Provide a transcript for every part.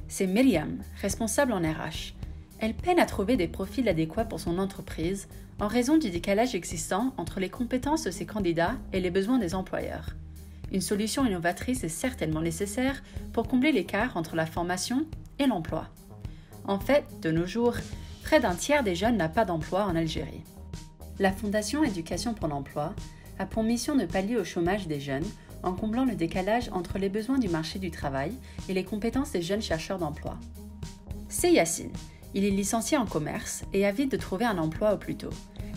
C'est Myriam, responsable en RH. Elle peine à trouver des profils adéquats pour son entreprise en raison du décalage existant entre les compétences de ses candidats et les besoins des employeurs. Une solution innovatrice est certainement nécessaire pour combler l'écart entre la formation et l'emploi. En fait, de nos jours, près d'un tiers des jeunes n'a pas d'emploi en Algérie. La Fondation Éducation pour l'emploi a pour mission de pallier au chômage des jeunes en comblant le décalage entre les besoins du marché du travail et les compétences des jeunes chercheurs d'emploi. C'est Yacine. Il est licencié en commerce et avide de trouver un emploi au plus tôt.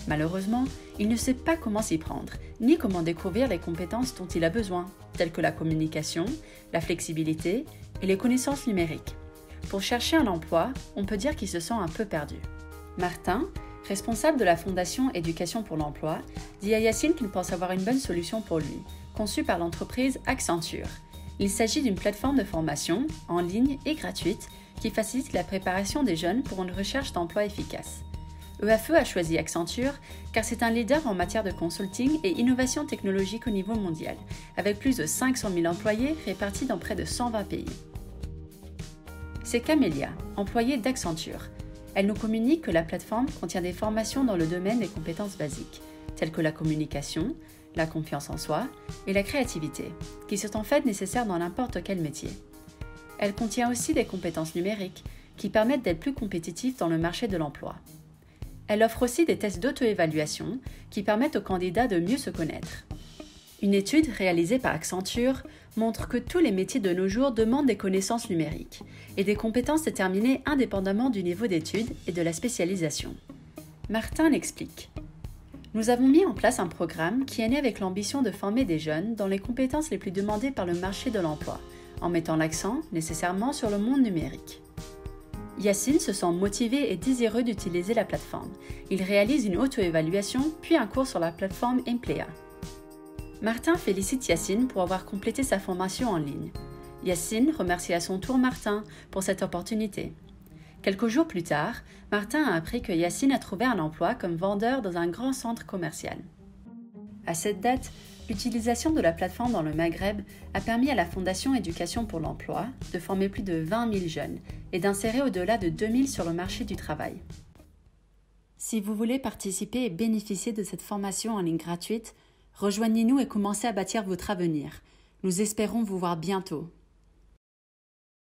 Malheureusement, il ne sait pas comment s'y prendre, ni comment découvrir les compétences dont il a besoin, telles que la communication, la flexibilité et les connaissances numériques. Pour chercher un emploi, on peut dire qu'il se sent un peu perdu. Martin, responsable de la Fondation Éducation pour l'emploi, dit à Yacine qu'il pense avoir une bonne solution pour lui, conçue par l'entreprise Accenture. Il s'agit d'une plateforme de formation, en ligne et gratuite, qui facilite la préparation des jeunes pour une recherche d'emploi efficace. EAFE a choisi Accenture car c'est un leader en matière de consulting et innovation technologique au niveau mondial, avec plus de 500 000 employés répartis dans près de 120 pays. C'est Camélia, employée d'Accenture. Elle nous communique que la plateforme contient des formations dans le domaine des compétences basiques, telles que la communication, la confiance en soi et la créativité, qui sont en fait nécessaires dans n'importe quel métier. Elle contient aussi des compétences numériques qui permettent d'être plus compétitifs dans le marché de l'emploi. Elle offre aussi des tests d'auto-évaluation qui permettent aux candidats de mieux se connaître. Une étude réalisée par Accenture montre que tous les métiers de nos jours demandent des connaissances numériques et des compétences déterminées indépendamment du niveau d'études et de la spécialisation. Martin l'explique. Nous avons mis en place un programme qui est né avec l'ambition de former des jeunes dans les compétences les plus demandées par le marché de l'emploi, en mettant l'accent nécessairement sur le monde numérique. Yacine se sent motivé et désireux d'utiliser la plateforme. Il réalise une auto-évaluation puis un cours sur la plateforme Emplea. Martin félicite Yacine pour avoir complété sa formation en ligne. Yacine remercie à son tour Martin pour cette opportunité. Quelques jours plus tard, Martin a appris que Yacine a trouvé un emploi comme vendeur dans un grand centre commercial. À cette date, l'utilisation de la plateforme dans le Maghreb a permis à la Fondation Éducation pour l'emploi de former plus de 20 000 jeunes et d'insérer au-delà de 2 000 sur le marché du travail. Si vous voulez participer et bénéficier de cette formation en ligne gratuite, rejoignez-nous et commencez à bâtir votre avenir. Nous espérons vous voir bientôt.